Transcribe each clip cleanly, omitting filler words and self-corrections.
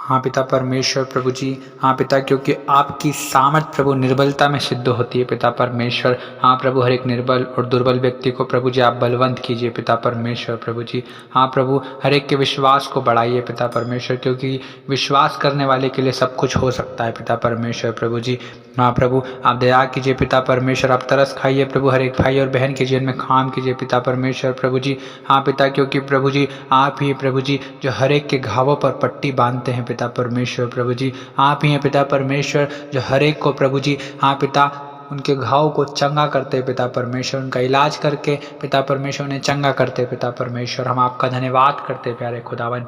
हाँ पिता परमेश्वर प्रभु जी, हाँ पिता, क्योंकि आपकी सामर्थ प्रभु निर्बलता में सिद्ध होती है पिता परमेश्वर। हाँ प्रभु, हर एक निर्बल और दुर्बल व्यक्ति को प्रभु जी आप बलवंत कीजिए पिता परमेश्वर प्रभु जी। हाँ प्रभु, हर एक के विश्वास को बढ़ाइए पिता परमेश्वर, क्योंकि विश्वास करने वाले के लिए सब कुछ हो सकता है पिता परमेश्वर प्रभु जी। हाँ प्रभु, आप दया कीजिए पिता परमेश्वर, आप तरस खाइए प्रभु, हर एक भाई और बहन के जीवन में काम कीजिए पिता परमेश्वर प्रभु जी। हाँ पिता, क्योंकि प्रभु जी आप ही प्रभु जी जो हर एक के घावों पर पट्टी बांधते हैं पिता परमेश्वर प्रभु जी। आप ही हैं पिता परमेश्वर जो हर एक को प्रभु जी, हाँ पिता, उनके घाव को चंगा करते पिता परमेश्वर, उनका इलाज करके पिता परमेश्वर उन्हें चंगा करते पिता परमेश्वर। हम आपका धन्यवाद करते प्यारे खुदावन,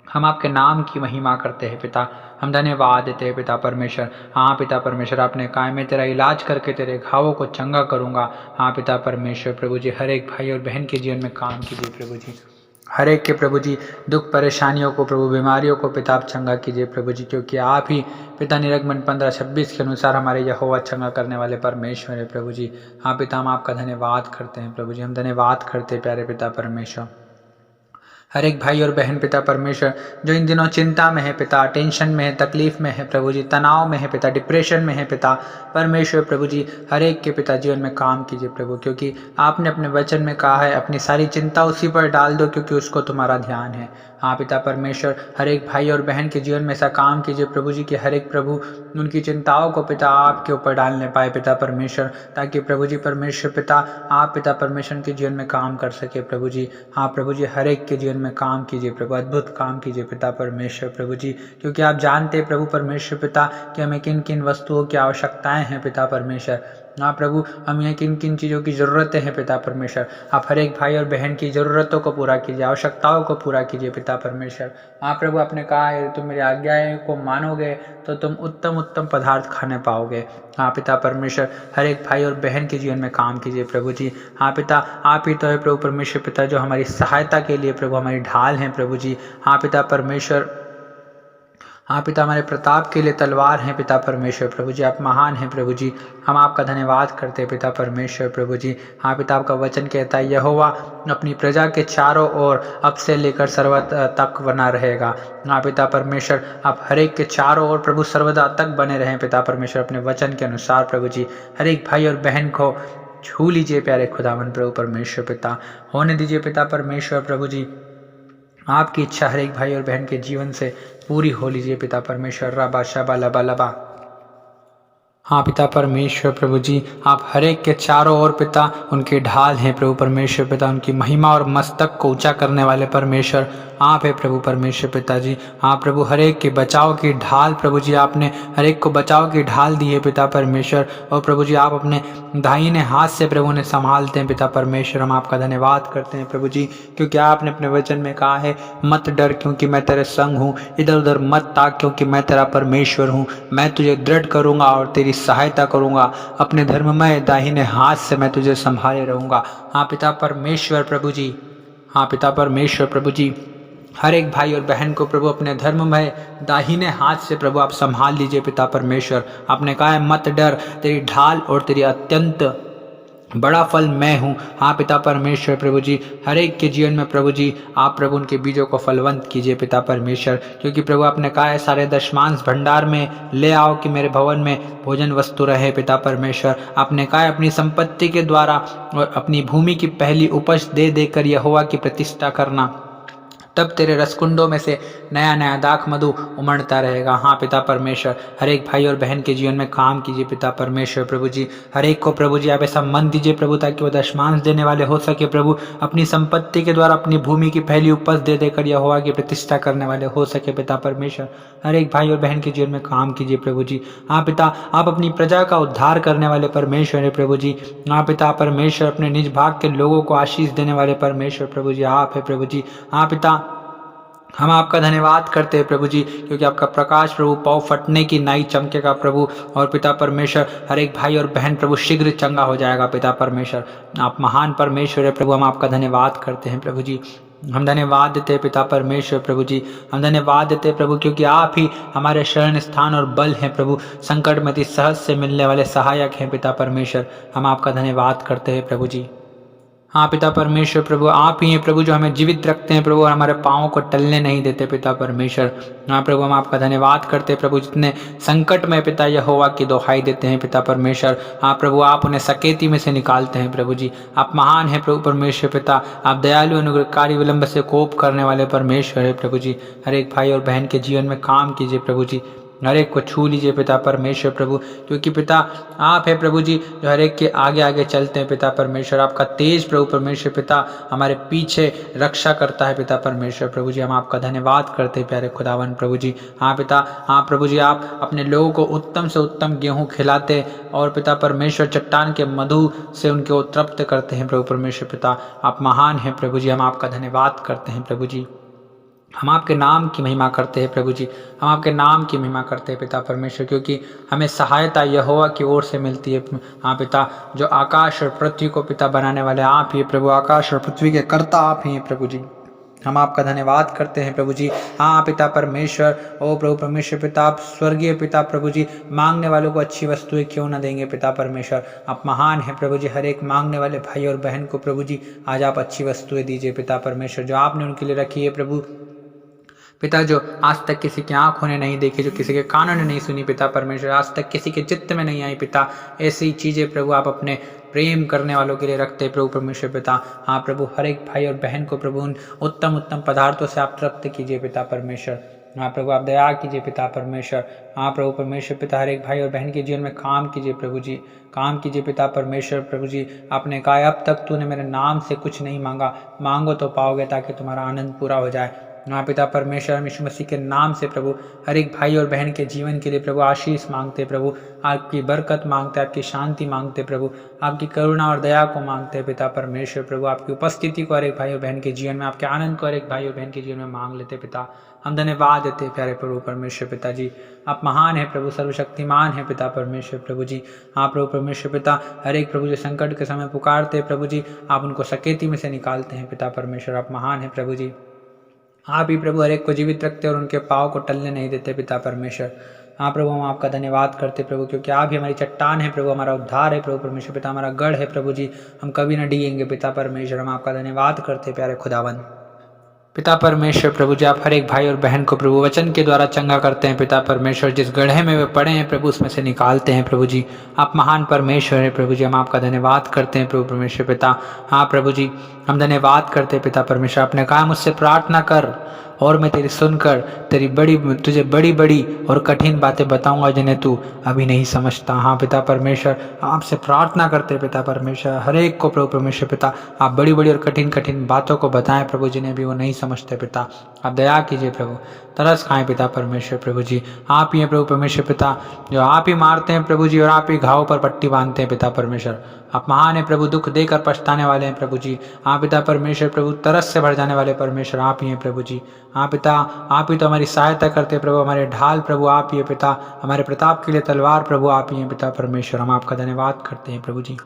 हम आपके नाम की महिमा करते हैं पिता, हम धन्यवाद देते हैं पिता परमेश्वर। हाँ पिता परमेश्वर, आपने कहा मैं तेरा इलाज करके तेरे घावों को चंगा करूँगा। हाँ पिता परमेश्वर प्रभु जी, हर एक भाई और बहन के जीवन में काम कीजिए प्रभु जी, हर एक के प्रभु जी दुख परेशानियों को प्रभु, बीमारियों को पिता आप चंगा कीजिए प्रभु जी, क्योंकि आप ही पिता निर्गमन 15:26 के अनुसार हमारे यहोवा चंगा करने वाले परमेश्वर है प्रभु जी। हाँ पिता, हम आपका धन्यवाद करते हैं प्रभु जी, हम धन्यवाद करते हैं प्यारे पिता परमेश्वर। हर एक भाई और बहन पिता परमेश्वर जो इन दिनों चिंता में है पिता, टेंशन में है, तकलीफ में है प्रभु जी, तनाव में है पिता, डिप्रेशन में है पिता परमेश्वर प्रभु जी, हर एक के पिता जीवन में काम कीजिए प्रभु, क्योंकि आपने अपने वचन में कहा है अपनी सारी चिंता उसी पर डाल दो क्योंकि उसको तुम्हारा ध्यान है। हाँ पिता परमेश्वर, हर एक भाई और बहन के जीवन में ऐसा काम कीजिए प्रभु जी कि हर एक प्रभु उनकी चिंताओं को पिता आपके ऊपर डालने पाए पिता परमेश्वर, ताकि प्रभु जी परमेश्वर पिता आप पिता परमेश्वर के जीवन में काम कर सके प्रभु जी। हाँ प्रभु जी, हर एक के जीवन में काम कीजिए प्रभु, अद्भुत काम कीजिए पिता परमेश्वर प्रभु जी, क्योंकि आप जानते हैं प्रभु परमेश्वर पिता कि हमें किन किन वस्तुओं की आवश्यकताएं हैं पिता परमेश्वर। हाँ प्रभु, हमें किन किन चीज़ों की ज़रूरतें हैं पिता परमेश्वर, आप हर एक भाई और बहन की ज़रूरतों को पूरा कीजिए, आवश्यकताओं को पूरा कीजिए पिता परमेश्वर। हाँ प्रभु, आपने कहा है तुम मेरी आज्ञाएं को मानोगे तो तुम उत्तम उत्तम पदार्थ खाने पाओगे। हाँ पिता परमेश्वर, हर एक भाई और बहन के जीवन में काम कीजिए प्रभु जी। हाँ पिता, आप ही तो है प्रभु परमेश्वर पिता जो हमारी सहायता के लिए प्रभु हमारी ढाल हैं प्रभु जी। हाँ पिता परमेश्वर, हाँ पिता, हमारे प्रताप के लिए तलवार हैं पिता परमेश्वर प्रभु जी, आप महान हैं प्रभु जी, हम आपका धन्यवाद करते हैं पिता परमेश्वर प्रभु जी। हाँ पिता, आपका वचन कहता है यहोवा अपनी प्रजा के चारों ओर अब से लेकर सर्वदा तक बना रहेगा। हाँ पिता परमेश्वर, आप हर एक के चारों ओर प्रभु सर्वदा तक बने रहें पिता परमेश्वर, अपने वचन के अनुसार प्रभु जी। हर एक भाई और बहन को छू लीजिए प्यारे खुदावन प्रभु परमेश्वर पिता, होने दीजिए पिता परमेश्वर प्रभु जी, आपकी इच्छा हर एक भाई और बहन के जीवन से पूरी हो लीजिए पिता परमेश्वर। रबा शबा लबा लबा। हाँ पिता परमेश्वर प्रभु जी, आप हर एक के चारों ओर पिता उनके ढाल हैं प्रभु परमेश्वर पिता, उनकी महिमा और मस्तक को ऊंचा करने वाले परमेश्वर आप है प्रभु परमेश्वर पिता जी। हाँ प्रभु, हर एक के बचाव की ढाल प्रभु जी, आपने हर एक को बचाव की ढाल दी है पिता परमेश्वर, और प्रभु जी आप अपने दाहिने हाथ से प्रभु ने संभालते हैं पिता परमेश्वर। हम आपका धन्यवाद करते हैं प्रभु जी, क्योंकि आपने अपने वचन में कहा है मत डर क्योंकि मैं तेरे संग हूँ, इधर उधर मत ताक क्योंकि मैं तेरा परमेश्वर हूँ, मैं तुझे दृढ़ करूँगा और तेरी सहायता करूँगा, अपने धर्ममय दाहिने हाथ से मैं तुझे संभाले रहूँगा। हाँ पिता परमेश्वर प्रभु जी, हाँ पिता परमेश्वर प्रभु जी, हर एक भाई और बहन को प्रभु अपने धर्ममय दाहिने हाथ से प्रभु आप संभाल लीजिए पिता परमेश्वर। आपने कहा है मत डर, तेरी ढाल और तेरी अत्यंत बड़ा फल मैं हूँ। हाँ पिता परमेश्वर प्रभु जी, हर एक के जीवन में प्रभु जी आप प्रभु उनके बीजों को फलवंत कीजिए पिता परमेश्वर, क्योंकि प्रभु आपने कहा है सारे दशमांश भंडार में ले आओ कि मेरे भवन में भोजन वस्तु रहे पिता परमेश्वर। आपने कहा है अपनी संपत्ति के द्वारा और अपनी भूमि की पहली उपज दे देकर यहोवा की प्रतिष्ठा करना, तब तेरे रसकुंडों में से नया नया दाख मधु उमड़ता रहेगा। हाँ पिता परमेश्वर, हर एक भाई और बहन के जीवन में काम कीजिए पिता परमेश्वर प्रभु जी, हर एक को प्रभु जी आप ऐसा मन दीजिए प्रभु ताकि वो दशमांश देने वाले हो सके प्रभु, अपनी संपत्ति के द्वारा अपनी भूमि की पहली उपज दे देकर यहोवा की प्रतिष्ठा करने वाले हो सके पिता परमेश्वर। हर एक भाई और बहन के जीवन में काम कीजिए प्रभु जी। हाँ पिता, आप अपनी प्रजा का उद्धार करने वाले परमेश्वर है प्रभु जी। हाँ पिता परमेश्वर, अपने निज भाग के लोगों को आशीष देने वाले परमेश्वर प्रभु जी आप है प्रभु जी। हाँ पिता, हम आपका धन्यवाद करते हैं प्रभु जी, क्योंकि आपका प्रकाश प्रभु पाँव फटने की नाई चमकेगा प्रभु, और पिता परमेश्वर हर एक भाई और बहन प्रभु शीघ्र चंगा हो जाएगा पिता परमेश्वर। आप महान परमेश्वर है प्रभु, हम आपका धन्यवाद करते हैं प्रभु जी, हम धन्यवाद देते हैं पिता परमेश्वर प्रभु जी, हम धन्यवाद देते हैं प्रभु, क्योंकि आप ही हमारे शरण स्थान और बल हैं प्रभु, संकट में अति सहज से मिलने वाले सहायक हैं पिता परमेश्वर। हम आपका धन्यवाद करते हैं प्रभु जी। हाँ पिता परमेश्वर प्रभु आप ही हैं प्रभु जो हमें जीवित रखते हैं प्रभु और हमारे पाँव को टलने नहीं देते पिता परमेश्वर। हाँ प्रभु हम आपका धन्यवाद करते हैं प्रभु जितने संकट में पिता यहोवा की दुहाई देते हैं पिता परमेश्वर। हाँ प्रभु आप उन्हें सकेती में से निकालते हैं प्रभु जी। आप महान हैं प्रभु परमेश्वर पिता। आप दयालु अनुग्रहकारी विलंब से कोप करने वाले परमेश्वर है प्रभु जी। हर एक भाई और बहन के जीवन में काम कीजिए प्रभु जी। हर एक को छू लीजिए पिता परमेश्वर प्रभु, क्योंकि पिता आप है प्रभु जी जो हर एक के आगे आगे चलते हैं पिता परमेश्वर। आपका तेज प्रभु परमेश्वर पिता हमारे पीछे रक्षा करता है पिता परमेश्वर प्रभु जी। हम आपका धन्यवाद करते हैं प्यारे खुदावन प्रभु जी। हाँ पिता, हाँ प्रभु जी आप अपने लोगों को उत्तम से उत्तम गेहूँ खिलाते और पिता परमेश्वर चट्टान के मधु से उनको तृप्त करते हैं प्रभु परमेश्वर पिता। आप महान हैं प्रभु जी। हम आपका धन्यवाद करते हैं प्रभु जी। हम आपके नाम की महिमा करते हैं प्रभु जी। हम आपके नाम की महिमा करते हैं पिता परमेश्वर, क्योंकि हमें सहायता यहोवा की ओर से मिलती है। हाँ पिता, जो आकाश और पृथ्वी को पिता बनाने वाले आप ही प्रभु, आकाश और पृथ्वी के कर्ता आप ही हैं प्रभु जी। हम आपका धन्यवाद करते हैं प्रभु जी। हाँ पिता परमेश्वर, ओ प्रभु परमेश्वर पिता, आप स्वर्गीय पिता प्रभु जी, मांगने वालों को अच्छी वस्तुएं क्यों न देंगे पिता परमेश्वर। आप महान हैं प्रभु जी। हर एक मांगने वाले भाई और बहन को प्रभु जी आज आप अच्छी वस्तुएं दीजिए पिता परमेश्वर, जो आपने उनके लिए रखी है प्रभु पिता, जो आज तक किसी की आंखों ने नहीं देखी, जो किसी के कानों ने नहीं सुनी पिता परमेश्वर, आज तक किसी के चित्त में नहीं आई पिता। ऐसी चीज़ें प्रभु आप अपने प्रेम करने वालों के लिए रखते हैं प्रभु परमेश्वर पिता। हाँ प्रभु, हर एक भाई और बहन को प्रभु उन उत्तम उत्तम पदार्थों से आप तृप्त कीजिए पिता परमेश्वर। हाँ प्रभु, आप दया कीजिए पिता परमेश्वर। हाँ प्रभु परमेश्वर पिता, हर एक भाई और बहन के जीवन में काम कीजिए प्रभु जी, काम कीजिए पिता परमेश्वर प्रभु जी। आपने कहा अब तक तूने मेरे नाम से कुछ नहीं मांगा, मांगो तो पाओगे ताकि तुम्हारा आनंद पूरा हो जाए। हाँ पिता परमेश्वर, हम यीशु मसीह के नाम से प्रभु हर एक भाई और बहन के जीवन के लिए प्रभु आशीष मांगते प्रभु, आपकी बरकत मांगते, आपकी शांति मांगते प्रभु, आपकी करुणा और दया को मांगते पिता परमेश्वर प्रभु। आपकी उपस्थिति को हर एक भाई और बहन के जीवन में, आपके आनंद को हर एक भाई और बहन के जीवन में मांग लेते पिता। हम धन्यवाद देते प्यारे प्रभु परमेश्वर पिता जी। आप महान है प्रभु, सर्वशक्तिमान है पिता परमेश्वर प्रभु जी। हाँ प्रभु परमेश्वर पिता, हर एक प्रभु जो संकट के समय पुकारते प्रभु जी, आप उनको सकेती में से निकालते हैं पिता परमेश्वर। आप महान है प्रभु जी। आप ही प्रभु हर एक को जीवित रखते और उनके पाँव को टलने नहीं देते पिता परमेश्वर। हाँ प्रभु, हम आपका धन्यवाद करते प्रभु, क्योंकि आप ही हमारी चट्टान है प्रभु, हमारा उद्धार है प्रभु परमेश्वर पिता, हमारा गढ़ है प्रभु जी। हम कभी न डिगेंगे पिता परमेश्वर। हम आपका धन्यवाद करते प्यारे खुदावन पिता परमेश्वर प्रभु जी। आप हर एक भाई और बहन को प्रभु वचन के द्वारा चंगा करते हैं पिता परमेश्वर। जिस गड्ढे में वे पड़े हैं प्रभु उसमें से निकालते हैं प्रभु जी। आप महान परमेश्वर है प्रभु जी। हम आपका धन्यवाद करते हैं प्रभु परमेश्वर पिता। हाँ प्रभु जी, हम धन्यवाद करते हैं पिता परमेश्वर। आपने कहा मुझसे प्रार्थना कर और मैं तेरी सुनकर तुझे बड़ी बड़ी और कठिन बातें बताऊंगा जिन्हें तू अभी नहीं समझता। हाँ पिता परमेश्वर, आपसे प्रार्थना करते पिता परमेश्वर, हर एक को प्रभु परमेश्वर पिता आप बड़ी बड़ी और कठिन कठिन बातों को बताएं प्रभु, जिन्हें भी वो नहीं समझते पिता। आप दया कीजिए प्रभु, तरस खाएं पिता परमेश्वर प्रभु जी। आप ही हैं प्रभु परमेश्वर पिता, जो आप ही मारते हैं प्रभु जी और आप ही घावों पर पट्टी बांधते हैं पिता परमेश्वर। आप महान है प्रभु, दुख देकर पछताने वाले हैं प्रभु जी। हाँ पिता परमेश्वर प्रभु, तरस से भर जाने वाले परमेश्वर आप ही हैं प्रभु जी। हाँ पिता, आप ही तो हमारी सहायता करते हैं प्रभु, हमारे ढाल प्रभु आप ही है पिता, हमारे प्रताप के लिए तलवार प्रभु आप ही हैं पिता परमेश्वर। हम आपका धन्यवाद करते हैं प्रभु जी।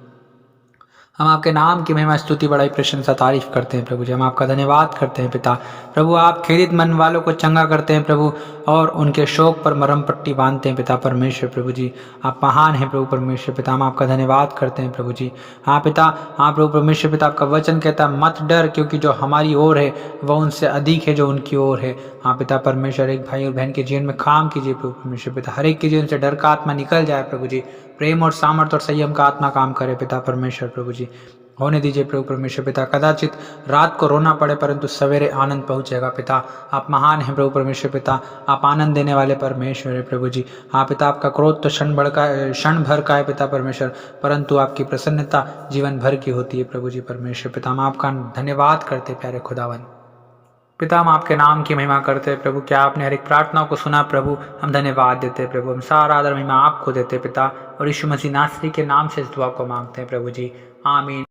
हम आपके नाम की महिमा स्तुति बड़ाई प्रशंसा तारीफ करते हैं प्रभु जी। हम आपका धन्यवाद करते हैं पिता। प्रभु आप खेदित मन वालों को चंगा करते हैं प्रभु और उनके शोक पर मरहम पट्टी बांधते हैं पिता परमेश्वर प्रभु जी। आप महान हैं प्रभु परमेश्वर पिता। हम आपका धन्यवाद करते हैं प्रभु जी। हाँ पिता, हाँ प्रभु परमेश्वर पिता, आपका वचन कहता है मत डर, क्योंकि जो हमारी ओर है वह उनसे अधिक है जो उनकी ओर है। हाँ पिता परमेश्वर, एक भाई और बहन के जीवन में काम कीजिए प्रभु परमेश्वर पिता। हर एक के जीवन से डर का आत्मा निकल जाए प्रभु जी। प्रेम और सामर्थ्य और संयम का आत्मा काम करे पिता परमेश्वर प्रभु जी। होने दीजिए प्रभु परमेश्वर पिता। कदाचित रात को रोना पड़े परंतु सवेरे आनंद पहुंचेगा पिता। आप महान हैं प्रभु परमेश्वर पिता। आप आनंद देने वाले परमेश्वर है प्रभु जी। हाँ पिता, आपका क्रोध तो क्षण भर का है पिता परमेश्वर, परंतु आपकी प्रसन्नता जीवन भर की होती है प्रभु जी परमेश्वर पिता। हम आपका धन्यवाद करते प्यारे खुदावन पिता। हम आपके नाम की महिमा करते हैं प्रभु। क्या आपने हर एक प्रार्थना को सुना प्रभु। हम धन्यवाद देते हैं प्रभु। हम सारा आदर महिमा आपको देते पिता, और यीशु मसीह नासरी के नाम से इस दुआ को मांगते हैं प्रभु जी। आमीन।